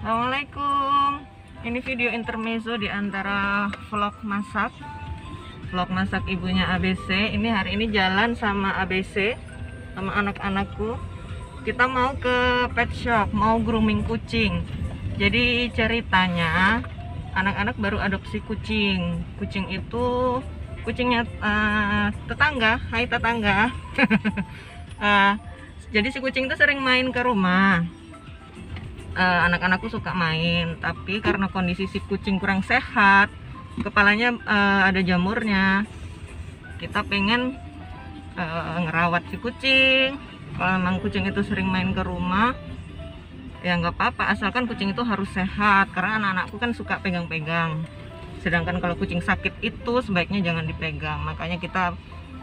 Assalamualaikum. Ini video intermezzo di antara vlog masak ibunya ABC. Ini hari ini jalan sama ABC sama anak-anakku. Kita mau ke pet shop, mau grooming kucing. Jadi ceritanya anak-anak baru adopsi kucing. Kucing itu kucingnya tetangga. Hai tetangga. Jadi si kucing itu sering main ke rumah. Anak-anakku suka main, tapi karena kondisi si kucing kurang sehat, kepalanya ada jamurnya, kita pengen ngerawat si kucing. Kalau memang kucing itu sering main ke rumah, ya nggak apa-apa, asalkan kucing itu harus sehat, karena anak-anakku kan suka pegang-pegang. Sedangkan kalau kucing sakit itu sebaiknya jangan dipegang, makanya kita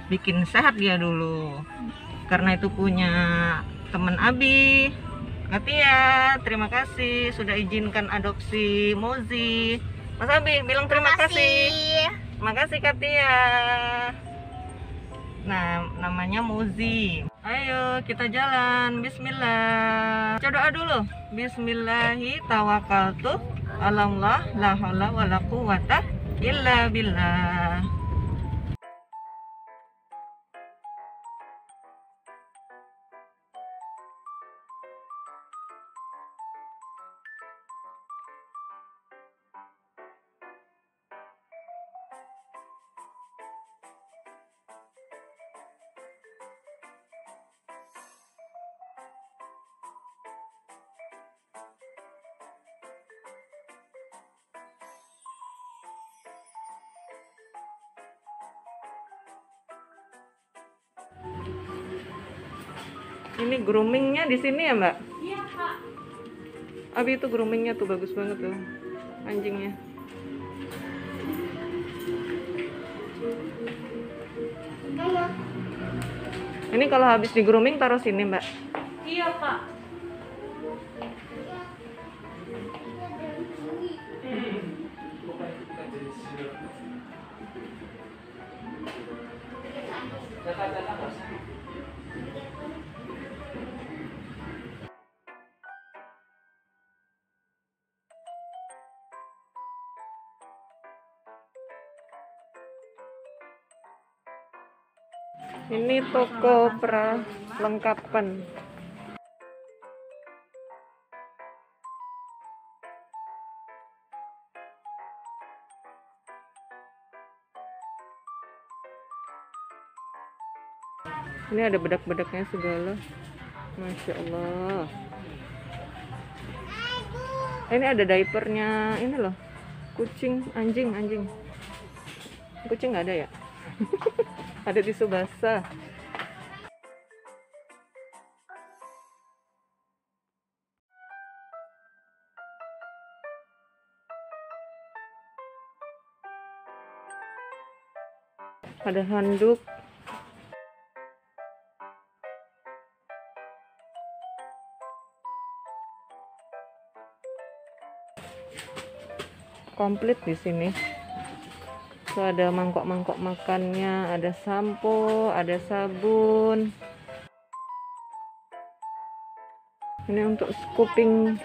bikin sehat dia dulu. Karena itu punya temen Abi, Katia, terima kasih sudah izinkan adopsi Mozi. Mas Abi bilang terima kasih. Terima kasih Katia. Nah, namanya Mozi. Ayo kita jalan. Bismillah. Coba doa dulu. Bismillahi tawakkaltu 'alallah la haula wala quwata illa billah. Ini groomingnya di sini ya Mbak? Iya Kak. Abi itu groomingnya tuh bagus banget tuh anjingnya. Ini kalau habis di grooming taruh sini Mbak? Iya Kak. Ini toko perlengkapan. Ini ada bedak-bedaknya segala. Masya Allah. Ini ada diapernya. Ini loh. Kucing, anjing. Kucing nggak ada ya? Ada di Subasa. Ada handuk. Komplit di sini. So, ada mangkok-mangkok makannya, ada sampo, ada sabun. Ini untuk scooping.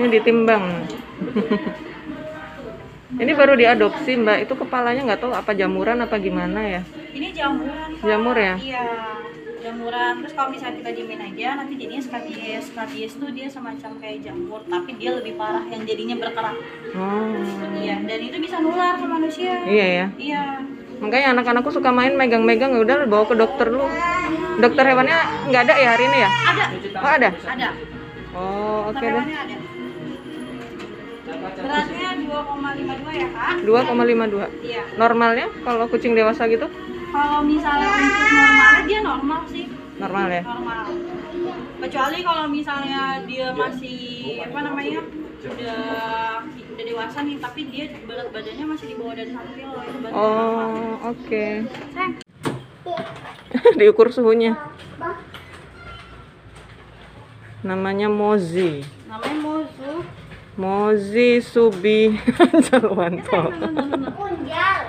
Ini ditimbang. Ini baru diadopsi Mbak. Itu kepalanya nggak tahu apa jamuran apa gimana ya? Ini jamuran. Kak. Jamur ya? Iya, jamuran. Terus kalau misalnya kita diemin aja, nanti jadinya skabies. Skabies tuh dia semacam kayak jamur, tapi dia lebih parah yang jadinya berkerak. Oh. Iya, dan itu bisa nular ke manusia. Iya ya. Iya. Makanya anak-anakku suka main megang-megang, ya udah bawa ke dokter dulu. Dokter hewannya nggak ada ya hari ini ya? Ada. Oh ada? Ada. Oh oke deh. Hewannya ada. Beratnya 2,52 ya Kak? 2,52. Iya. Normalnya kalau kucing dewasa gitu? Kalau misalnya untuk normalnya dia normal sih. Normal ya? Normal. Kecuali kalau misalnya dia masih apa namanya udah dewasa nih, tapi dia berat badannya masih di bawah dari 1 kilo itu berarti normal. Oh, oke. Sayang. Diukur suhunya. Namanya Mozi. Namanya Mozu. Mozi Subi Jalwanto. Kunjal.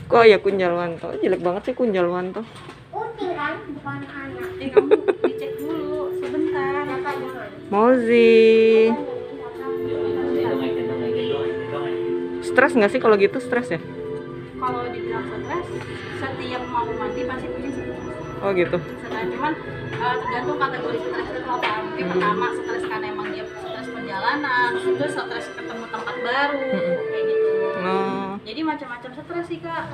Kok ya Kunjalwanto? Jelek banget sih Kunjalwanto. Kucing kan, bukan anak. Kamu dicek dulu sebentar. Mozi. Stres nggak sih kalau gitu, stres ya? Kalau dibilang stres, setiap mau mandi pasti kucing stres. Oh gitu. Cuman tergantung kategori stres itu apa. Mungkin pertama stres karena emang dia stres perjalanan, itu stres ketemu tempat baru, kayak gitu. Oh. Jadi macam-macam stres sih kak.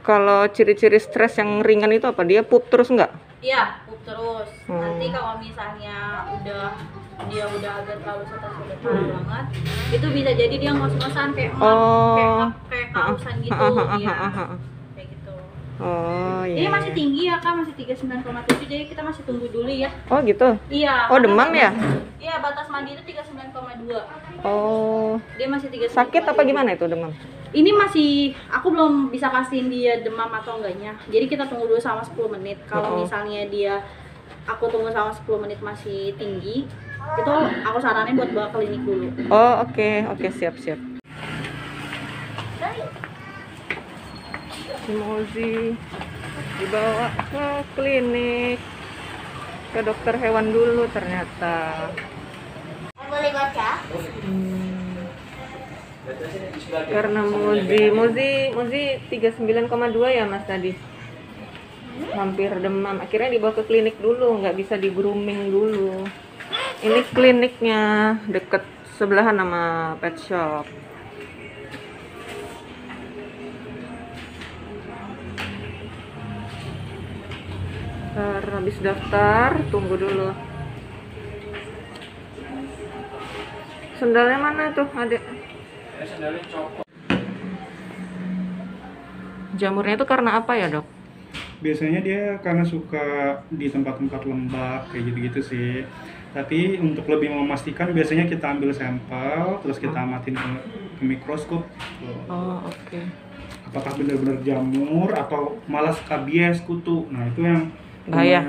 Kalau ciri-ciri stres yang ringan itu apa? Dia pup terus nggak? Iya, pup terus. Nanti kalau misalnya dia udah agak terlalu stres, udah parah banget, itu bisa jadi dia ngos-ngosan kayak kayak kausan gitu, ya. Kayak gitu. Oh iya. Ini masih tinggi ya kak, masih 39,7, jadi kita masih tunggu dulu ya. Oh gitu. Iya. Oh demam ya? Iya, batas mandi itu 39,2. Oh. Dia masih 39,2. Sakit apa gimana itu demam? Ini masih, aku belum bisa kasihin dia demam atau enggaknya. Jadi kita tunggu dulu sama 10 menit. Kalau misalnya aku tunggu sama 10 menit masih tinggi, itu aku saranin buat bawa ke klinik dulu. Oh oke, siap. Mozi dibawa ke klinik, ke dokter hewan dulu ternyata. Boleh baca? Karena Mozi 39,2 ya mas tadi, hampir demam. Akhirnya dibawa ke klinik dulu, nggak bisa di grooming dulu. Ini kliniknya deket sebelahan sama pet shop. Habis daftar, tunggu dulu. Sendalnya mana tuh, adek? Jamurnya itu karena apa ya dok? Biasanya dia karena suka di tempat-tempat lembab kayak gitu-gitu sih. Tapi untuk lebih memastikan biasanya kita ambil sampel terus kita amatin ke mikroskop. Oh oke. Apakah benar-benar jamur atau malah skabies kutu. Nah itu yang Bahaya.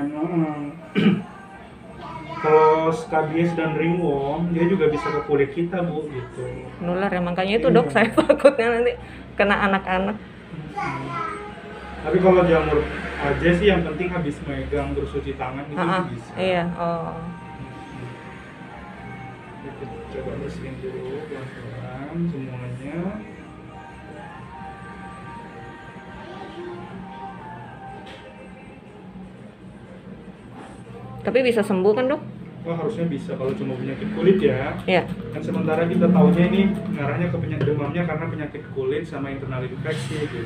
Kalau skabies dan ringworm dia juga bisa ke kulit kita bu gitu. Nular ya, makanya itu dok saya takutnya nanti kena anak-anak. Tapi kalau jamur aja sih yang penting habis megang terus cuci tangan itu bisa. Iya. Oh. Kita coba bersihin dulu pelan-pelan semuanya. Tapi bisa sembuh kan dok? Oh harusnya bisa kalau cuma penyakit kulit ya. Iya. Kan sementara kita tahunya ini ngarahnya ke penyakit demamnya karena penyakit kulit sama internal infeksi gitu.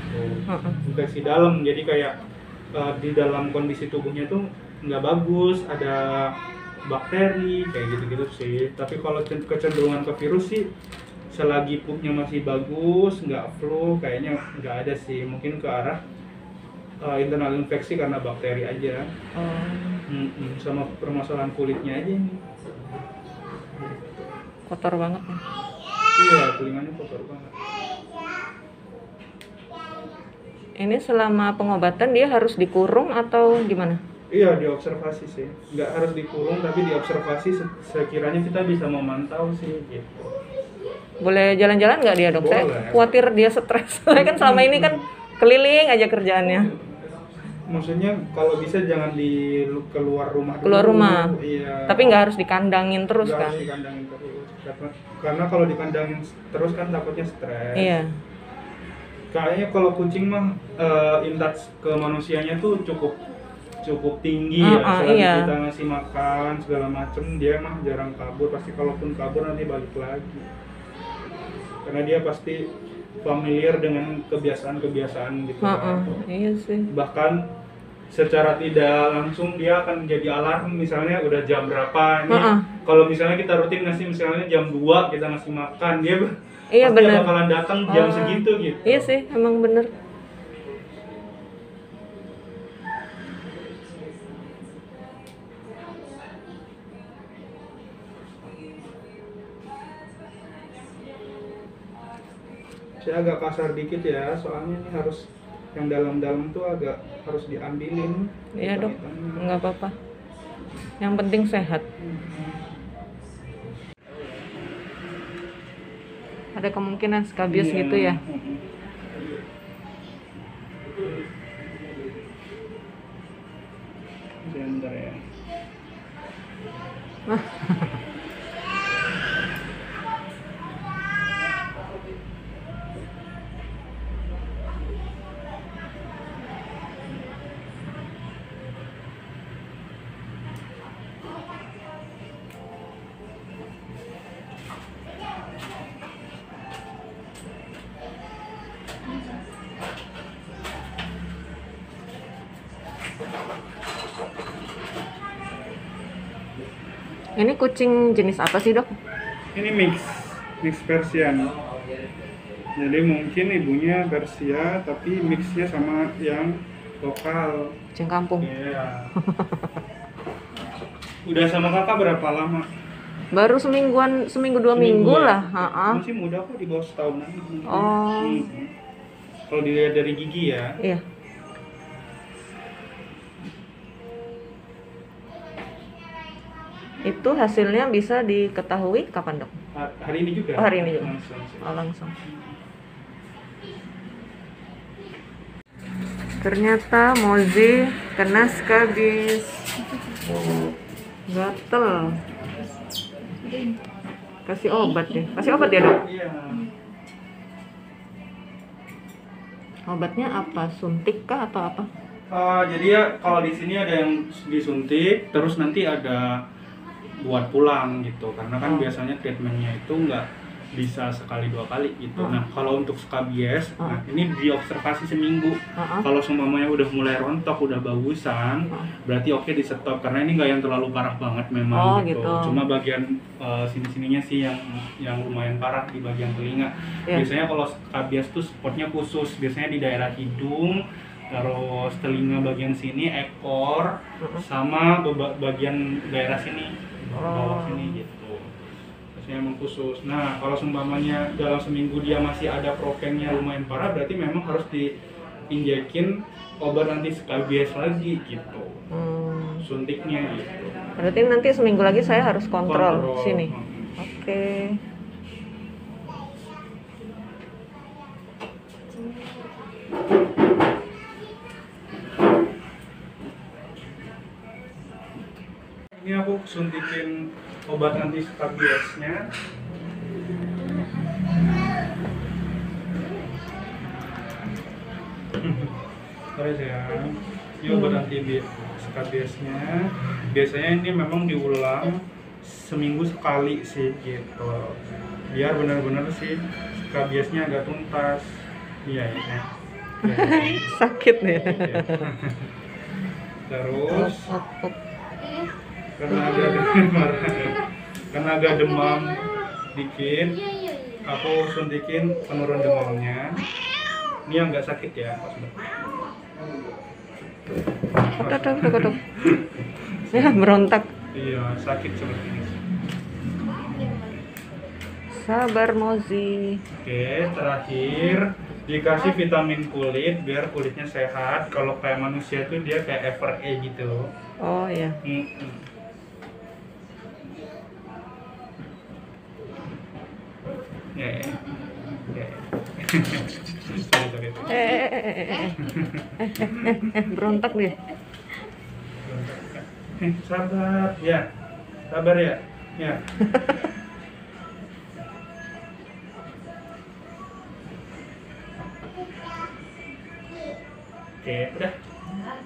Infeksi dalam, jadi kayak di dalam kondisi tubuhnya tuh nggak bagus, ada bakteri kayak gitu-gitu sih. Tapi kalau kecenderungan ke virus sih, selagi pupnya masih bagus, nggak flu, kayaknya nggak ada sih. Mungkin ke arah internal infeksi karena bakteri aja. Sama permasalahan kulitnya aja nih. Kotor banget ya. Iya, telinganya kotor banget. Ini selama pengobatan dia harus dikurung atau gimana? Iya, diobservasi sih. Nggak harus dikurung, tapi diobservasi sekiranya kita bisa memantau sih gitu. Boleh jalan-jalan nggak dia dok? Boleh. Saya khawatir dia stres. Saya kan selama ini kan keliling aja kerjaannya. Maksudnya kalau bisa jangan di keluar rumah dulu. Keluar rumah. Iya. Tapi nggak harus dikandangin terus Nggak kan? harus dikandangin terus. Karena kalau dikandangin terus kan takutnya stres. Iya. Kayaknya kalau kucing mah intouch ke manusianya tuh cukup tinggi ya. Selagi kita ngasih makan segala macem, dia mah jarang kabur. Pasti kalaupun kabur nanti balik lagi. Karena dia pasti familiar dengan kebiasaan-kebiasaan gitu kan. Iya sih. Bahkan secara tidak langsung dia akan jadi alarm, misalnya udah jam berapa nih. Kalau misalnya kita rutin ngasih misalnya jam 2 kita ngasih makan, dia pasti bakalan datang jam segitu gitu. Iya sih, emang bener. Saya agak kasar dikit ya, soalnya ini harus yang dalam-dalam tuh agak harus diambilin. Iya dok, Hitam-hitamnya. nggak apa-apa. Yang penting sehat. Ada kemungkinan skabies Iya. gitu ya? Bentar ya. Ini kucing jenis apa sih dok? Ini mix Persian. Jadi mungkin ibunya Persia tapi mixnya sama yang lokal. Kucing kampung. Iya. Udah sama kakak berapa lama? Baru seminggu 2 minggu ya? lah. Ha-ha. Masih muda kok, di bawah setahunan. Oh. Kalau dilihat dari gigi ya. Iya. Itu hasilnya bisa diketahui kapan dok? Hari ini juga. Oh, hari ini juga. Langsung sih. Oh, langsung. Ternyata Mozi kena skabies. Gatel. Kasih obat deh. Kasih obat ya dok? Iya. Obatnya apa? Suntik kah atau apa? Jadi ya kalau di sini ada yang disuntik, terus nanti ada buat pulang gitu. Karena kan biasanya treatmentnya itu nggak bisa sekali 2 kali gitu. Nah kalau untuk skabies, nah ini diobservasi seminggu. Kalau semuanya udah mulai rontok, udah bagusan, berarti oke di stop karena ini nggak yang terlalu parah banget memang gitu. Cuma bagian sini-sininya sih yang lumayan parah di bagian telinga. Biasanya kalau skabies tuh spotnya khusus, biasanya di daerah hidung, terus telinga bagian sini, ekor, sama bagian daerah sini, bawah sini gitu. Biasanya emang khusus. Nah, kalau seumpamanya dalam seminggu dia masih ada prokemnya lumayan parah, berarti memang harus diinjekin obat anti skabies lagi gitu. Suntiknya gitu. Berarti nanti seminggu lagi saya harus kontrol sini. Oke. Ini aku suntikin obat anti skabiesnya. Sorry sayang. Ini obat anti skabiesnya. Biasanya ini memang diulang seminggu sekali sih gitu. Biar benar-benar sih skabiesnya agak tuntas. Iya ya. Sakit ya. Terus karena agak demam dikit, aku suntikin penurun demamnya. Ini yang nggak sakit ya, Pak Sobat. Dok. Ya berontak. Iya, sakit seperti ini. Sabar Mozi. Oke, terakhir dikasih vitamin kulit biar kulitnya sehat. Kalau kayak manusia tuh dia kayak Evere gitu loh. Oh ya. Berontak dia. Sabar ya, sabar ya, ya. Oke,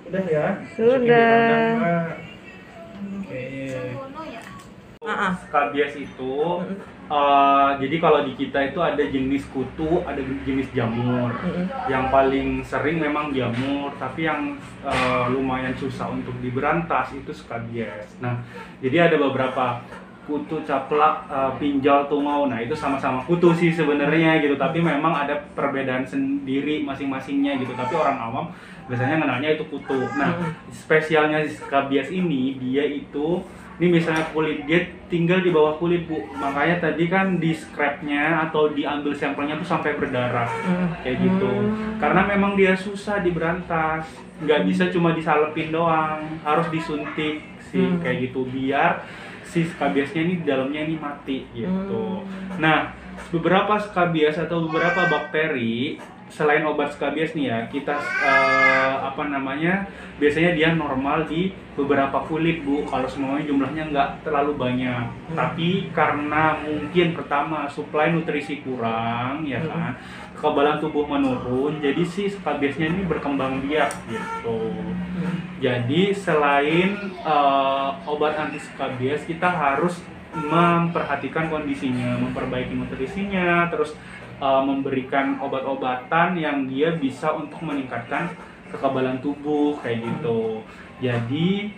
udah ya. Sudah. Oke. ya. Skabies itu, jadi kalau di kita itu ada jenis kutu, ada jenis jamur. Yang paling sering memang jamur, tapi yang lumayan susah untuk diberantas itu skabies. Nah, jadi ada beberapa kutu, caplak, pinjal, tungau. Nah, itu sama-sama kutu sih sebenarnya gitu, tapi memang ada perbedaan sendiri masing-masingnya gitu. Tapi orang awam biasanya kenalnya itu kutu. Nah, spesialnya si skabies ini dia itu misalnya kulit dia tinggal di bawah kulit, Bu. Makanya tadi kan di scrapnya atau diambil sampelnya tuh sampai berdarah kayak gitu. Karena memang dia susah diberantas, nggak bisa cuma disalepin doang, harus disuntik sih kayak gitu biar si skabiesnya ini di dalamnya ini mati gitu. Nah, beberapa skabies atau beberapa bakteri selain obat skabies nih ya, kita biasanya dia normal di beberapa kulit, Bu. Kalau semuanya jumlahnya nggak terlalu banyak. Tapi karena mungkin pertama suplai nutrisi kurang, ya kan, kekebalan tubuh menurun, jadi si skabiesnya ini berkembang biak gitu. Jadi selain obat anti skabies, kita harus memperhatikan kondisinya, memperbaiki nutrisinya, terus memberikan obat-obatan yang dia bisa untuk meningkatkan kekebalan tubuh kayak gitu. Jadi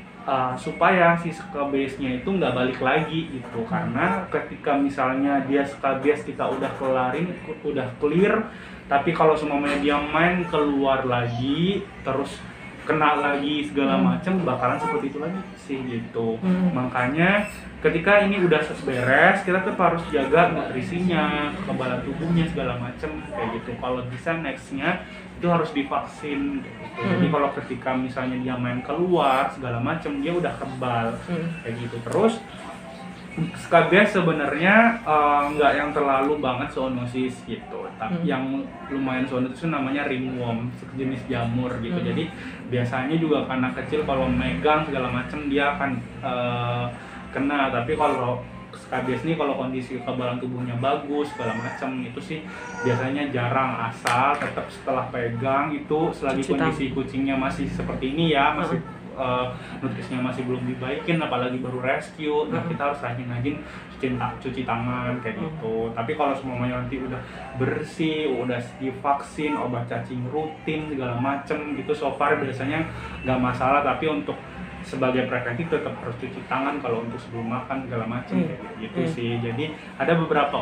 supaya si skabiesnya itu nggak balik lagi gitu, karena ketika misalnya dia skabies kita udah kelarin, udah clear, tapi kalau semuanya dia main keluar lagi terus kena lagi segala macam, bakalan seperti itu lagi sih gitu. Makanya ketika ini udah beres, kita tuh harus jaga nutrisinya, kekebalan tubuhnya segala macam kayak gitu. Kalau bisa nextnya itu harus divaksin gitu. Jadi kalau ketika misalnya dia main keluar segala macam, dia udah kebal kayak gitu. Terus skabies sebenarnya nggak yang terlalu banget zoonosis gitu, tapi yang lumayan zoonosis itu namanya ringworm, sejenis jamur gitu. Jadi biasanya juga karena kecil kalau megang segala macam dia akan kena. Tapi kalau skabies nih kalau kondisi kekebalan tubuhnya bagus segala macam itu sih biasanya jarang, asal tetap setelah pegang itu selagi kondisi kucingnya masih seperti ini ya, masih nutrisinya masih belum dibaikin, apalagi baru rescue, nah kita harus rajin-rajin cuci tangan kayak gitu. Tapi kalau semuanya nanti udah bersih, udah divaksin, obat cacing rutin segala macem gitu, so far biasanya nggak masalah. Tapi untuk sebagai preventif tetap harus cuci tangan kalau untuk sebelum makan segala macem kayak gitu sih. Jadi ada beberapa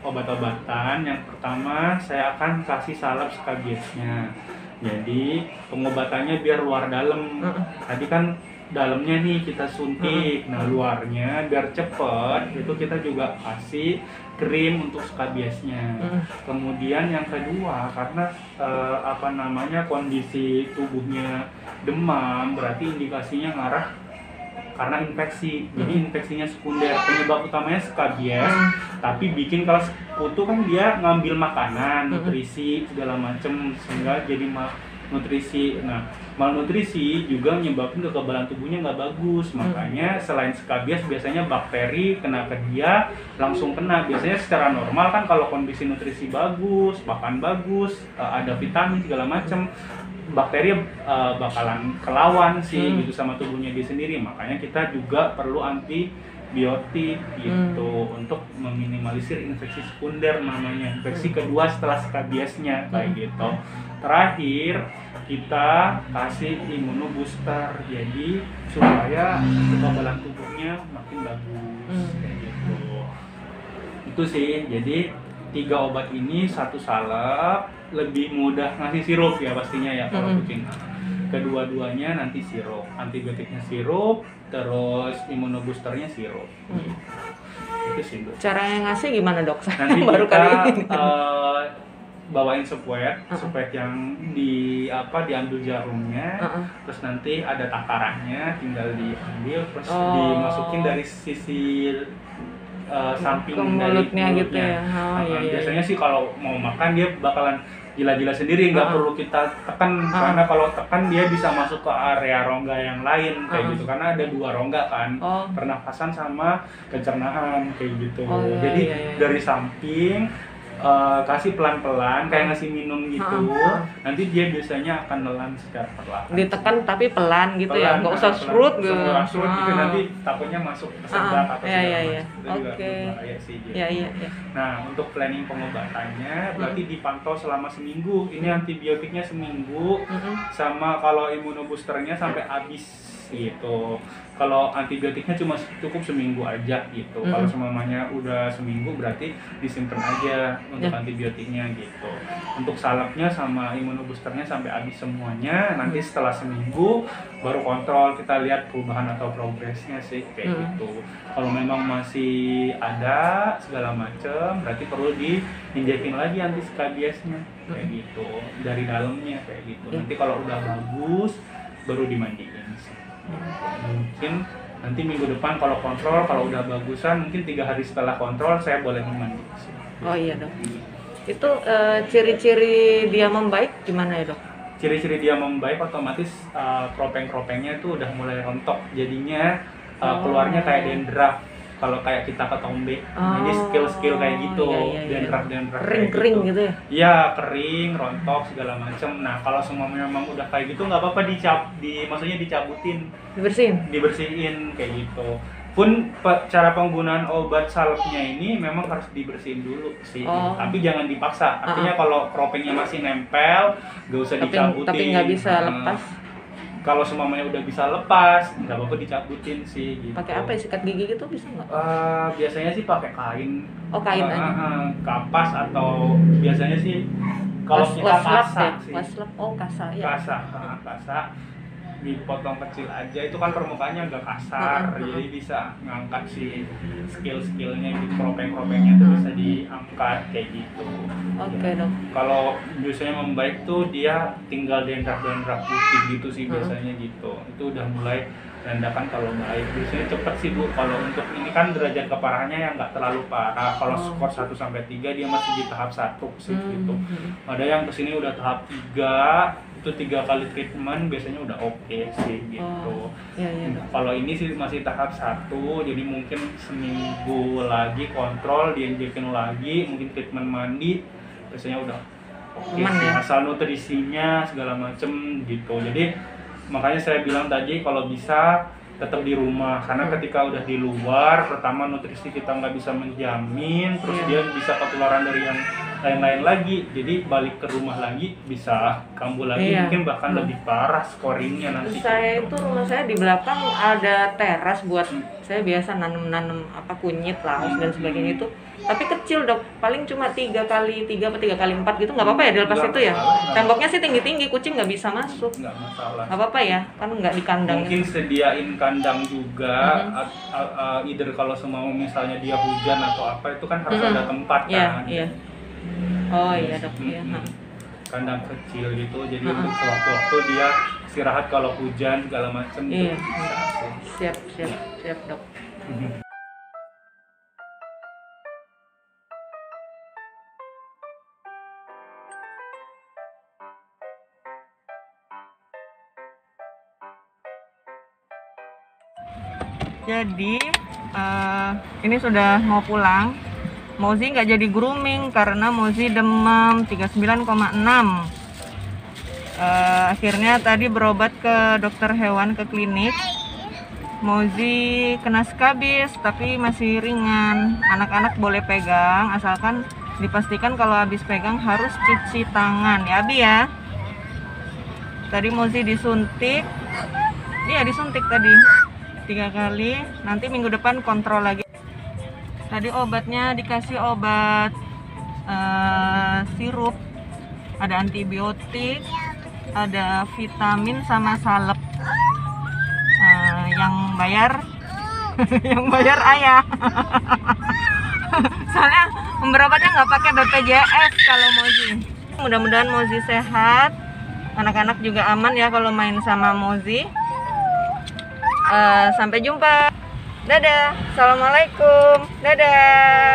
obat-obatan. Yang pertama saya akan kasih salep skabiesnya. Jadi pengobatannya biar luar dalam. Tadi kan dalamnya nih kita suntik, nah luarnya biar cepet itu kita juga kasih krim untuk skabiesnya. Kemudian yang kedua, karena kondisi tubuhnya demam, berarti indikasinya ngarah karena infeksi. Jadi infeksinya sekunder, penyebab utamanya skabies, tapi bikin kalau kutu kan dia ngambil makanan, nutrisi segala macem sehingga jadi malnutrisi. Nah, malnutrisi juga menyebabkan kekebalan tubuhnya nggak bagus. Makanya selain skabies biasanya bakteri kena ke dia langsung kena. Biasanya secara normal kan kalau kondisi nutrisi bagus, makan bagus, ada vitamin segala macem, bakteri bakalan kelawan sih gitu sama tubuhnya dia sendiri. Makanya kita juga perlu antibiotik gitu untuk meminimalisir infeksi sekunder, namanya infeksi kedua setelah skabiesnya kayak gitu. Terakhir kita kasih imunobooster, jadi supaya kekebalan tubuhnya makin bagus kayak gitu. Itu sih, jadi 3 obat ini satu salep, lebih mudah ngasih sirup ya pastinya ya kalau kucing. Kedua-duanya nanti sirup, antibiotiknya sirup, terus imunoboosternya sirup. Itu sih, Bu. Caranya ngasih gimana, Dok? Nanti baru kita kali ini. bawain sepet yang diambil jarumnya, terus nanti ada takarannya, tinggal diambil terus dimasukin dari sisi samping ke dari mulutnya mulutnya. gitu ya. Biasanya sih kalau mau makan dia bakalan gila-gila sendiri, nggak perlu kita tekan, karena kalau tekan dia bisa masuk ke area rongga yang lain kayak gitu, karena ada 2 rongga kan, pernafasan sama pencernaan kayak gitu. Jadi dari samping kasih pelan-pelan kayak ngasih minum gitu. Nanti dia biasanya akan nelan secara perlahan. Ditekan tapi pelan gitu ya, nggak usah serut gitu. Gitu nanti takutnya masuk ke sedak atau iya. itu juga Oke. berbahaya sih gitu. Iya. Nah, untuk planning pengobatannya berarti dipantau selama seminggu. Ini antibiotiknya seminggu, sama kalau imunoboosternya sampai habis gitu. Kalau antibiotiknya cuma cukup seminggu aja gitu. Kalau semuanya udah seminggu berarti disimpan aja untuk antibiotiknya gitu. Untuk salapnya sama imunoboosternya sampai habis semuanya. Nanti setelah seminggu baru kontrol, kita lihat perubahan atau progresnya sih kayak gitu. Kalau memang masih ada segala macam, berarti perlu diinjekin lagi antiskabiesnya kayak gitu dari dalamnya kayak gitu. Nanti kalau udah bagus baru dimandiin sih. Mungkin nanti minggu depan kalau kontrol, kalau udah bagusan mungkin 3 hari setelah kontrol saya boleh memandi sih. Oh iya dok. Itu ciri-ciri dia membaik gimana ya dok? Ciri-ciri dia membaik otomatis kropeng-kropengnya itu udah mulai rontok, jadinya keluarnya kayak dandruff. Kalau kayak kita ketombe, jadi skill kayak gitu, dandruff kering-kering gitu ya? Iya, kering, rontok segala macam. Nah, kalau semua memang udah kayak gitu nggak apa-apa maksudnya dicabutin, dibersihin kayak gitu. Pun cara penggunaan obat salepnya ini memang harus dibersihin dulu sih, tapi jangan dipaksa. Artinya kalau kropengnya masih nempel, nggak usah dicabutin. Tapi nggak bisa lepas. Kalau semuanya udah bisa lepas, nggak apa-apa dicabutin sih. Gitu. Pakai apa ya, sikat gigi gitu bisa nggak? Biasanya sih pakai kain. Oh kain aja. Kapas atau biasanya sih kalau kita kasa sih. Kasa ya. Kasa. Dipotong kecil aja, itu kan permukaannya agak kasar, jadi bisa ngangkat si skill-skillnya, di kropeng-kropengnya itu bisa diangkat kayak gitu. Oke dok. Kalau biasanya membaik tuh dia tinggal dandruff putih gitu sih biasanya gitu. Itu udah mulai nandakan kalau baik. Biasanya cepet sih Bu. Kalau untuk ini kan derajat keparahannya yang nggak terlalu parah. Kalau skor 1-3 dia masih di tahap 1 sih gitu. Ada yang kesini udah tahap 3, itu 3 kali treatment biasanya udah oke sih gitu. Kalau ini sih masih tahap 1, jadi mungkin seminggu lagi kontrol, diinjekin lagi, mungkin treatment mandi, biasanya udah oke sih. Asal nutrisinya segala macem gitu. Jadi makanya saya bilang tadi kalau bisa tetap di rumah, karena ketika udah di luar, pertama nutrisi kita nggak bisa menjamin, terus dia bisa ketularan dari yang lain-lain lagi, jadi balik ke rumah lagi bisa kambuh lagi, mungkin bahkan lebih parah scoringnya nanti. Saya itu rumah saya di belakang ada teras buat saya biasa nanam kunyit, laos dan sebagainya itu, tapi kecil dok, paling cuma 3 kali 3 atau 3 kali 4 gitu, nggak apa-apa ya dilepas itu ya? Temboknya sih tinggi-tinggi, kucing nggak bisa masuk. Nggak masalah. Nggak apa-apa ya, kan nggak di kandang. Mungkin sediain kandang juga, either kalau semua misalnya dia hujan atau apa, itu kan harus ada tempat kan. Iya. Oh iya dok, kandang kecil gitu, jadi untuk sewaktu-waktu dia istirahat kalau hujan segala macam. Iya. Siap dok. Jadi ini sudah mau pulang. Mozi nggak jadi grooming karena Mozi demam 39,6. Akhirnya tadi berobat ke dokter hewan, ke klinik. Mozi kena skabis tapi masih ringan. Anak-anak boleh pegang asalkan dipastikan kalau habis pegang harus cuci tangan ya Abi ya. Tadi Mozi disuntik. Iya disuntik tadi 3 kali. Nanti minggu depan kontrol lagi. Tadi obatnya dikasih obat sirup, ada antibiotik, ada vitamin sama salep. Yang bayar yang bayar ayah. Soalnya berobatnya nggak pakai BPJS kalau Mozi. Mudah-mudahan Mozi sehat, anak-anak juga aman ya kalau main sama Mozi. Sampai jumpa. Dadah. Assalamualaikum. Dadah.